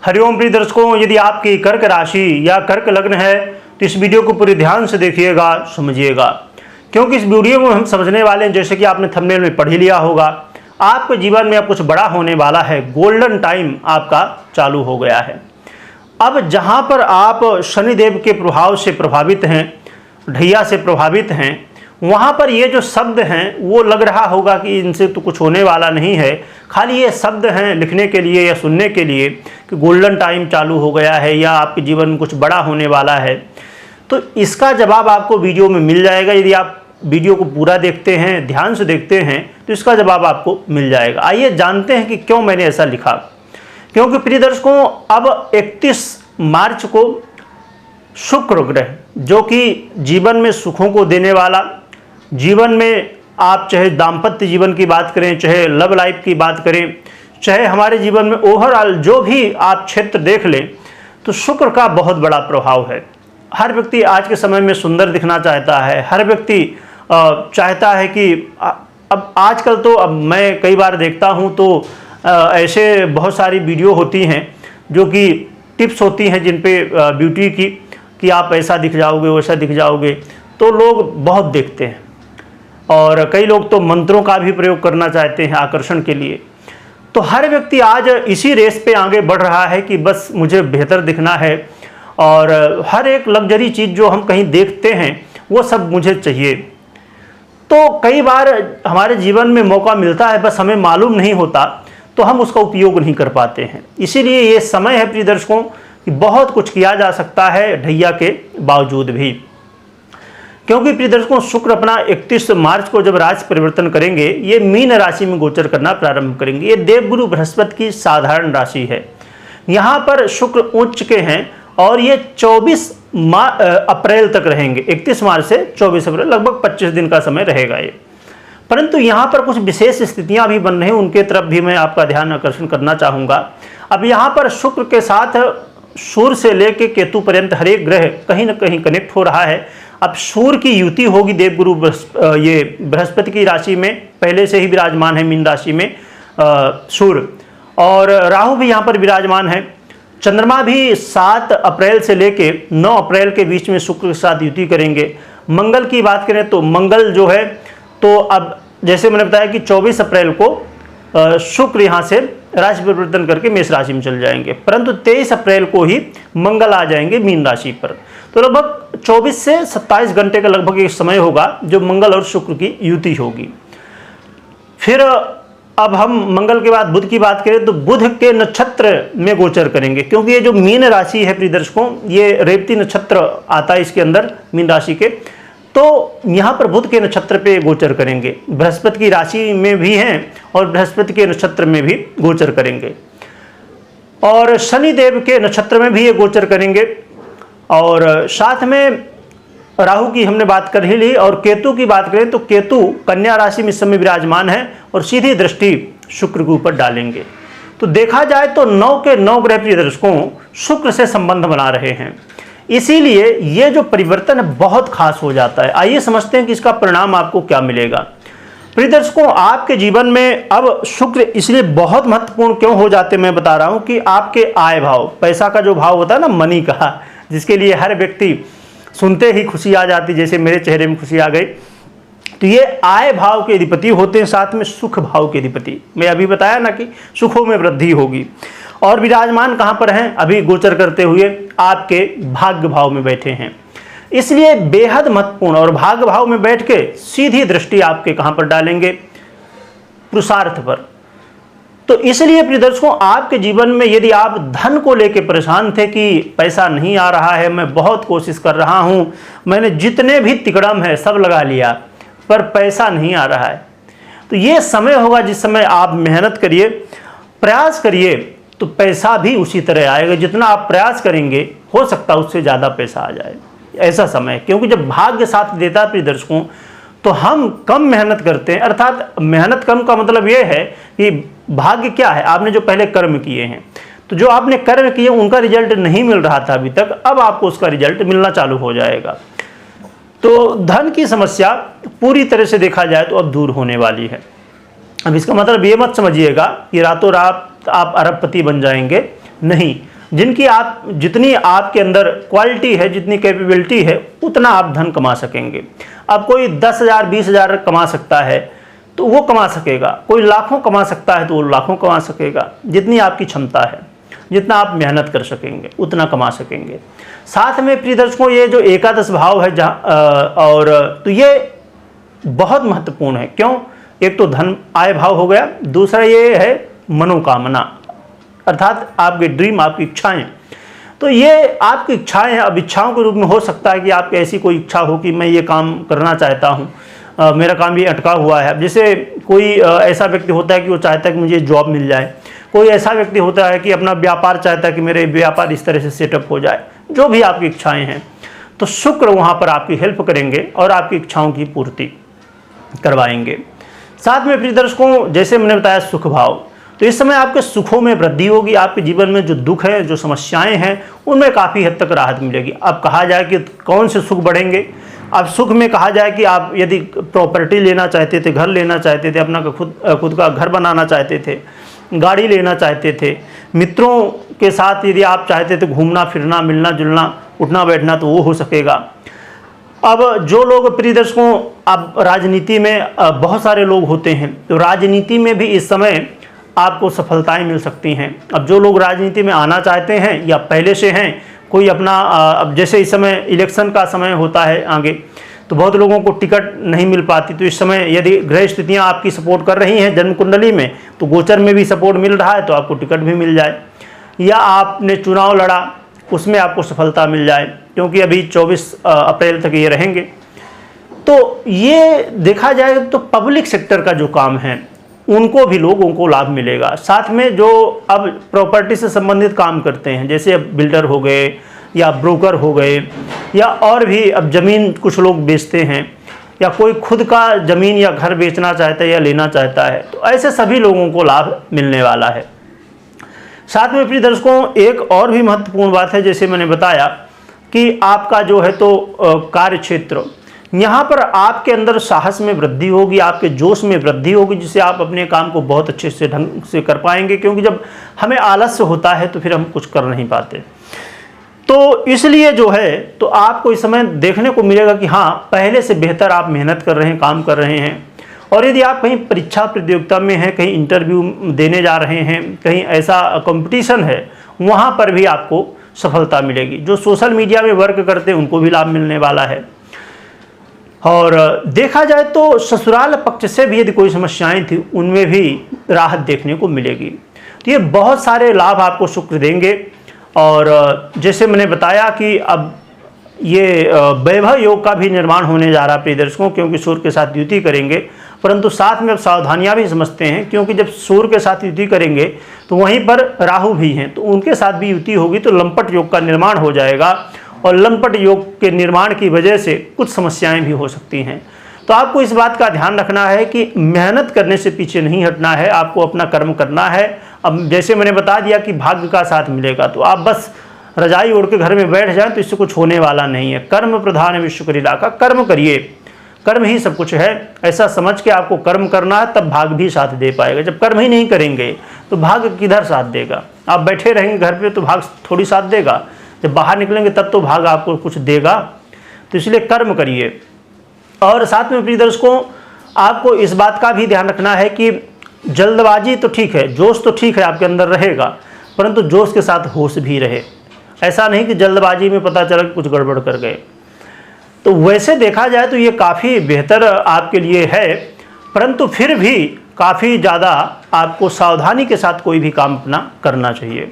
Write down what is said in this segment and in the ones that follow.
हरिओम प्रिय दर्शकों, यदि आपकी कर्क राशि या कर्क लग्न है तो इस वीडियो को पूरे ध्यान से देखिएगा, समझिएगा, क्योंकि इस वीडियो में हम समझने वाले हैं, जैसे कि आपने थंबनेल में पढ़ ही लिया होगा, आपके जीवन में अब कुछ बड़ा होने वाला है। गोल्डन टाइम आपका चालू हो गया है। अब जहां पर आप शनिदेव के प्रभाव से प्रभावित हैं, ढैया से प्रभावित हैं, वहाँ पर ये जो शब्द हैं वो लग रहा होगा कि इनसे तो कुछ होने वाला नहीं है, खाली ये शब्द हैं लिखने के लिए या सुनने के लिए कि गोल्डन टाइम चालू हो गया है या आपके जीवन में कुछ बड़ा होने वाला है। तो इसका जवाब आपको वीडियो में मिल जाएगा। यदि आप वीडियो को पूरा देखते हैं, ध्यान से देखते हैं, तो इसका जवाब आपको मिल जाएगा। आइए जानते हैं कि क्यों मैंने ऐसा लिखा। क्योंकि प्रिय दर्शकों, अब 31 मार्च को शुक्र ग्रह, जो कि जीवन में सुखों को देने वाला, जीवन में आप चाहे दाम्पत्य जीवन की बात करें, चाहे लव लाइफ की बात करें, चाहे हमारे जीवन में ओवरऑल जो भी आप क्षेत्र देख लें, तो शुक्र का बहुत बड़ा प्रभाव है। हर व्यक्ति आज के समय में सुंदर दिखना चाहता है। हर व्यक्ति चाहता है कि अब आजकल तो अब मैं कई बार देखता हूं तो ऐसे बहुत सारी वीडियो होती हैं जो कि टिप्स होती हैं जिन पे ब्यूटी की, कि आप ऐसा दिख जाओगे, वैसा दिख जाओगे, तो लोग बहुत देखते हैं। और कई लोग तो मंत्रों का भी प्रयोग करना चाहते हैं आकर्षण के लिए। तो हर व्यक्ति आज इसी रेस पे आगे बढ़ रहा है कि बस मुझे बेहतर दिखना है, और हर एक लग्जरी चीज़ जो हम कहीं देखते हैं वो सब मुझे चाहिए। तो कई बार हमारे जीवन में मौका मिलता है, बस हमें मालूम नहीं होता, तो हम उसका उपयोग नहीं कर पाते हैं। इसीलिए ये समय है प्रिय दर्शकों कि बहुत कुछ किया जा सकता है ढैया के बावजूद भी। क्योंकि प्रिय दर्शकों, शुक्र अपना 31 मार्च को जब राशि परिवर्तन करेंगे, ये मीन राशि में गोचर करना प्रारंभ करेंगे। ये देवगुरु बृहस्पति की साधारण राशि है। यहाँ पर शुक्र उच्च के हैं और ये 24 अप्रैल तक रहेंगे। 31 मार्च से 24 अप्रैल, लगभग 25 दिन का समय रहेगा ये। परंतु यहाँ पर कुछ विशेष स्थितियाँ भी बन रही हैं, उनके तरफ भी मैं आपका ध्यान आकर्षण करना चाहूँगा। अब यहाँ पर शुक्र के साथ सूर्य से लेकर केतु पर्यंत हर एक ग्रह कहीं ना कहीं कनेक्ट हो रहा है। अब सूर्य की युति होगी देवगुरु ये बृहस्पति की राशि में, पहले से ही विराजमान है मीन राशि में सूर्य, और राहु भी यहाँ पर विराजमान है। चंद्रमा भी 7 अप्रैल से लेके 9 अप्रैल के बीच में शुक्र के साथ युति करेंगे। मंगल की बात करें तो मंगल जो है, तो अब जैसे मैंने बताया कि 24 अप्रैल को शुक्र यहाँ से राशि परिवर्तन करके मेष राशि में चल जाएंगे, परंतु 23 अप्रैल को ही मंगल आ जाएंगे मीन राशि पर। तो लगभग 24 से 27 घंटे का लगभग एक समय होगा जो मंगल और शुक्र की युति होगी। फिर अब हम मंगल के बाद बुध की बात करें तो बुध के नक्षत्र में गोचर करेंगे, क्योंकि ये जो मीन राशि है प्रिय दर्शकों, ये रेवती नक्षत्र आता है इसके अंदर मीन राशि के, तो यहाँ पर बुध के नक्षत्र पे गोचर करेंगे। बृहस्पति की राशि में भी हैं और बृहस्पति के नक्षत्र में भी गोचर करेंगे, और शनिदेव के नक्षत्र में भी ये गोचर करेंगे, और साथ में राहु की हमने बात कर ही ली। और केतु की बात करें तो केतु कन्या राशि में इस समय विराजमान है और सीधी दृष्टि शुक्र के ऊपर डालेंगे। तो देखा जाए तो 9 के 9 ग्रह प्रिय दर्शकों शुक्र से संबंध बना रहे हैं, इसीलिए ये जो परिवर्तन है बहुत खास हो जाता है। आइए समझते हैं कि इसका परिणाम आपको क्या मिलेगा। प्रिय दर्शकों, आपके जीवन में अब शुक्र इसलिए बहुत महत्वपूर्ण क्यों हो जाते, मैं बता रहा हूं कि आपके आय भाव, पैसा का जो भाव होता है ना, मनी का, जिसके लिए हर व्यक्ति सुनते ही खुशी आ जाती, जैसे मेरे चेहरे में खुशी आ गई, तो ये आय भाव के अधिपति होते हैं, साथ में सुख भाव के अधिपति। मैं अभी बताया ना कि सुखों में वृद्धि होगी। और विराजमान कहाँ पर हैं, अभी गोचर करते हुए आपके भाग्य भाव में बैठे हैं, इसलिए बेहद महत्वपूर्ण। और भाग्य भाव में बैठ के सीधी दृष्टि आपके कहाँ पर डालेंगे, पुरुषार्थ पर। तो इसलिए प्रिय दर्शकों, आपके जीवन में यदि आप धन को लेकर परेशान थे कि पैसा नहीं आ रहा है, मैं बहुत कोशिश कर रहा हूं, मैंने जितने भी तिकड़म है सब लगा लिया, पर पैसा नहीं आ रहा है, तो ये समय होगा जिस समय आप मेहनत करिए, प्रयास करिए, तो पैसा भी उसी तरह आएगा। जितना आप प्रयास करेंगे हो सकता है उससे ज़्यादा पैसा आ जाए, ऐसा समय। क्योंकि जब भाग्य साथ देता है प्रिय दर्शकों, तो हम कम मेहनत करते हैं। अर्थात मेहनत कम का मतलब ये है कि भाग्य क्या है, आपने जो पहले कर्म किए हैं, तो जो आपने कर्म किए उनका रिजल्ट नहीं मिल रहा था अभी तक, अब आपको उसका रिजल्ट मिलना चालू हो जाएगा। तो धन की समस्या पूरी तरह से देखा जाए तो अब दूर होने वाली है। अब इसका मतलब ये मत समझिएगा कि रातों रात आप अरबपति बन जाएंगे, नहीं। जिनकी आप जितनी आपके अंदर क्वालिटी है, जितनी कैपेबिलिटी है, उतना आप धन कमा सकेंगे। अब कोई 10,000 20,000 कमा सकता है तो वो कमा सकेगा, कोई लाखों कमा सकता है तो वो लाखों कमा सकेगा। जितनी आपकी क्षमता है, जितना आप मेहनत कर सकेंगे, उतना कमा सकेंगे। साथ में प्रिय दर्शकों, ये जो एकादश भाव है और तो ये बहुत महत्वपूर्ण है। क्यों? एक तो धन आय भाव हो गया, दूसरा ये है मनोकामना, अर्थात आपके ड्रीम, आपकी इच्छाएं। तो ये आपकी इच्छाएं हैं। अब इच्छाओं के रूप में हो सकता है कि आपकी ऐसी कोई इच्छा हो कि मैं ये काम करना चाहता हूँ, मेरा काम ये अटका हुआ है। जैसे कोई ऐसा व्यक्ति होता है कि वो चाहता है कि मुझे जॉब मिल जाए, कोई ऐसा व्यक्ति होता है कि अपना व्यापार चाहता है कि मेरे व्यापार इस तरह से सेटअप हो जाए। जो भी आपकी इच्छाएं हैं, तो शुक्र वहाँ पर आपकी हेल्प करेंगे और आपकी इच्छाओं की पूर्ति करवाएंगे। साथ में प्रिय दर्शकों, जैसे मैंने बताया सुख भाव, तो इस समय आपके सुखों में वृद्धि होगी। आपके जीवन में जो दुख है, जो समस्याएं हैं, उनमें काफ़ी हद तक राहत मिलेगी। अब कहा जाए कि कौन से सुख बढ़ेंगे, अब सुख में कहा जाए कि आप यदि प्रॉपर्टी लेना चाहते थे, घर लेना चाहते थे, अपना खुद का घर बनाना चाहते थे, गाड़ी लेना चाहते थे, मित्रों के साथ यदि आप चाहते थे घूमना फिरना, मिलना जुलना, उठना बैठना, तो वो हो सकेगा। अब जो लोग प्रिय दर्शकों, अब राजनीति में बहुत सारे लोग होते हैं, तो राजनीति में भी इस समय आपको सफलताएं मिल सकती हैं। अब जो लोग राजनीति में आना चाहते हैं या पहले से हैं, कोई अपना अब जैसे इस समय इलेक्शन का समय होता है आगे, तो बहुत लोगों को टिकट नहीं मिल पाती। तो इस समय यदि ग्रह स्थितियाँ आपकी सपोर्ट कर रही हैं जन्म कुंडली में, तो गोचर में भी सपोर्ट मिल रहा है, तो आपको टिकट भी मिल जाए। या आपने चुनाव लड़ा, उसमें आपको सफलता मिल जाए, क्योंकि अभी 24 अप्रैल तक ये रहेंगे। तो ये देखा जाए तो पब्लिक सेक्टर का जो काम है, उनको भी लोगों को लाभ मिलेगा। साथ में जो अब प्रॉपर्टी से संबंधित काम करते हैं, जैसे अब बिल्डर हो गए या ब्रोकर हो गए, या और भी अब ज़मीन कुछ लोग बेचते हैं, या कोई खुद का ज़मीन या घर बेचना चाहता है या लेना चाहता है, तो ऐसे सभी लोगों को लाभ मिलने वाला है। साथ में प्रिय दर्शकों, एक और भी महत्वपूर्ण बात है, जैसे मैंने बताया कि आपका जो है तो कार्य क्षेत्र, यहाँ पर आपके अंदर साहस में वृद्धि होगी, आपके जोश में वृद्धि होगी, जिससे आप अपने काम को बहुत अच्छे से ढंग से कर पाएंगे। क्योंकि जब हमें आलस्य होता है तो फिर हम कुछ कर नहीं पाते। तो इसलिए जो है तो आपको इस समय देखने को मिलेगा कि हाँ, पहले से बेहतर आप मेहनत कर रहे हैं, काम कर रहे हैं। और यदि आप कहीं परीक्षा प्रतियोगिता में हैं, कहीं इंटरव्यू देने जा रहे हैं, कहीं ऐसा कंपटीशन है, वहाँ पर भी आपको सफलता मिलेगी। जो सोशल मीडिया में वर्क करते हैं उनको भी लाभ मिलने वाला है। और देखा जाए तो ससुराल पक्ष से भी यदि कोई समस्याएं थी, उनमें भी राहत देखने को मिलेगी। तो ये बहुत सारे लाभ आपको शुक्र देंगे। और जैसे मैंने बताया कि अब ये वैभव योग का भी निर्माण होने जा रहा है प्रिय दर्शकों, क्योंकि सूर्य के साथ युति करेंगे। परंतु साथ में अब सावधानियां भी समझते हैं, क्योंकि जब सूर्य के साथ युति करेंगे तो वहीं पर राहु भी हैं, तो उनके साथ भी युति होगी, तो लंपट योग का निर्माण हो जाएगा। और लंपट योग के निर्माण की वजह से कुछ समस्याएं भी हो सकती हैं। तो आपको इस बात का ध्यान रखना है कि मेहनत करने से पीछे नहीं हटना है, आपको अपना कर्म करना है। अब जैसे मैंने बता दिया कि भाग्य का साथ मिलेगा, तो आप बस रजाई ओढ़ के घर में बैठ जाएं तो इससे कुछ होने वाला नहीं है। कर्म प्रधान विश्व करी लाका, कर्म करिए, कर्म ही सब कुछ है, ऐसा समझ के आपको कर्म करना है, तब भाग्य भी साथ दे पाएगा। जब कर्म ही नहीं करेंगे तो भाग्य किधर साथ देगा? आप बैठे रहेंगे घर पे तो भाग्य थोड़ी साथ देगा, जब बाहर निकलेंगे तब तो भाग्य आपको कुछ देगा। तो इसलिए कर्म करिए। और साथ में प्रिय दर्शकों, आपको इस बात का भी ध्यान रखना है कि जल्दबाजी तो ठीक है, जोश तो ठीक है आपके अंदर रहेगा, परंतु जोश के साथ होश भी रहे। ऐसा नहीं कि जल्दबाजी में पता चला कि कुछ गड़बड़ कर गए। तो वैसे देखा जाए तो ये काफ़ी बेहतर आपके लिए है, परंतु फिर भी काफ़ी ज़्यादा आपको सावधानी के साथ कोई भी काम अपना करना चाहिए।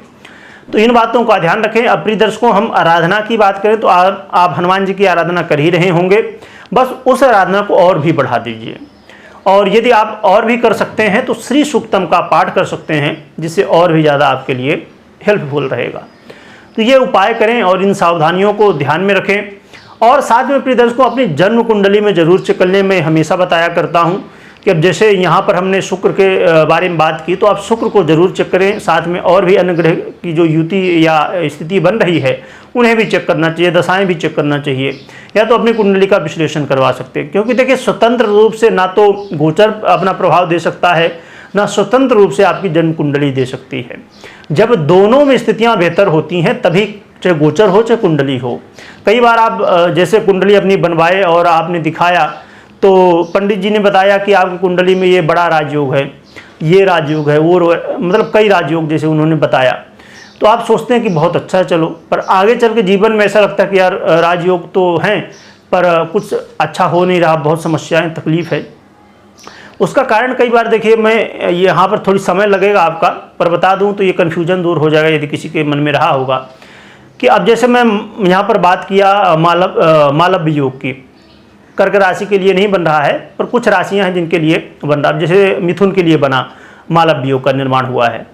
तो इन बातों का ध्यान रखें। अब प्रिय दर्शकों, हम आराधना की बात करें तो आप हनुमान जी की आराधना कर ही रहे होंगे, बस उस आराधना को और भी बढ़ा दीजिए। और यदि आप और भी कर सकते हैं तो श्री सूक्तम का पाठ कर सकते हैं, जिससे और भी ज़्यादा आपके लिए हेल्पफुल रहेगा। तो ये उपाय करें और इन सावधानियों को ध्यान में रखें। और साथ में प्रिय दर्शकों, अपनी जन्म कुंडली में जरूर चेक करने में हमेशा बताया करता हूँ कि अब जैसे यहाँ पर हमने शुक्र के बारे में बात की, तो आप शुक्र को जरूर चेक करें। साथ में और भी अन्य ग्रह की जो युति या स्थिति बन रही है उन्हें भी चेक करना चाहिए, दशाएं भी चेक करना चाहिए, या तो अपनी कुंडली का विश्लेषण करवा सकते हैं। क्योंकि देखिए, स्वतंत्र रूप से ना तो गोचर अपना प्रभाव दे सकता है, ना स्वतंत्र रूप से आपकी जन्म कुंडली दे सकती है। जब दोनों में स्थितियां बेहतर होती हैं तभी, चाहे गोचर हो चाहे कुंडली हो। कई बार आप जैसे कुंडली अपनी बनवाए और आपने दिखाया तो पंडित जी ने बताया कि आपकी कुंडली में ये बड़ा राजयोग है, ये राजयोग है, वो मतलब कई राजयोग जैसे उन्होंने बताया, तो आप सोचते हैं कि बहुत अच्छा है चलो, पर आगे चल के जीवन में ऐसा लगता है कि यार राजयोग तो हैं पर कुछ अच्छा हो नहीं रहा, बहुत समस्याएं तकलीफ है। उसका कारण कई बार देखिए, मैं यहाँ पर थोड़ी समय लगेगा आपका, पर बता दूँ तो ये कन्फ्यूजन दूर हो जाएगा यदि किसी के मन में रहा होगा कि अब जैसे मैं यहाँ पर बात किया मालव्य योग की, कर्क राशि के लिए नहीं बन रहा है पर कुछ राशियां हैं जिनके लिए बन रहा है, जैसे मिथुन के लिए बना मालव्य योग का निर्माण हुआ है।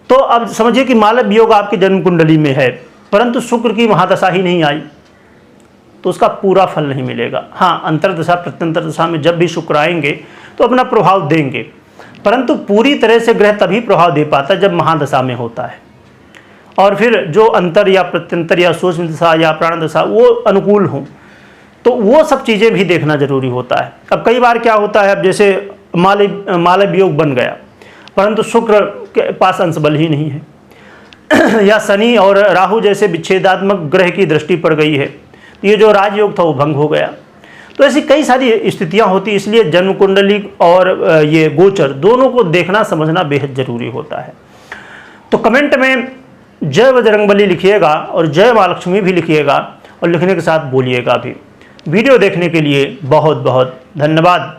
तो अब समझिए कि मालव्य योग आपकी जन्म कुंडली में है, परंतु शुक्र की महादशा ही नहीं आई तो उसका पूरा फल नहीं मिलेगा। हाँ, अंतर्दशा प्रत्यंतर दशा में जब भी शुक्र आएंगे तो अपना प्रभाव देंगे, परंतु पूरी तरह से ग्रह तभी प्रभाव दे पाता है जब महादशा में होता है, और फिर जो अंतर या प्रत्यंतर या सूक्ष्म दशा या प्राण दशा वो अनुकूल हों, तो वो सब चीज़ें भी देखना जरूरी होता है। अब कई बार क्या होता है, अब जैसे मालव्य योग बन गया परंतु शुक्र के पास अंश बल ही नहीं है या शनि और राहु जैसे विच्छेदात्मक ग्रह की दृष्टि पड़ गई है, ये जो राजयोग था वो भंग हो गया। तो ऐसी कई सारी स्थितियां होती, इसलिए जन्म कुंडली और ये गोचर दोनों को देखना समझना बेहद जरूरी होता है। तो कमेंट में जय बजरंगबली लिखिएगा और जय माँ लक्ष्मी भी लिखिएगा, और लिखने के साथ बोलिएगा भी। वीडियो देखने के लिए बहुत बहुत धन्यवाद।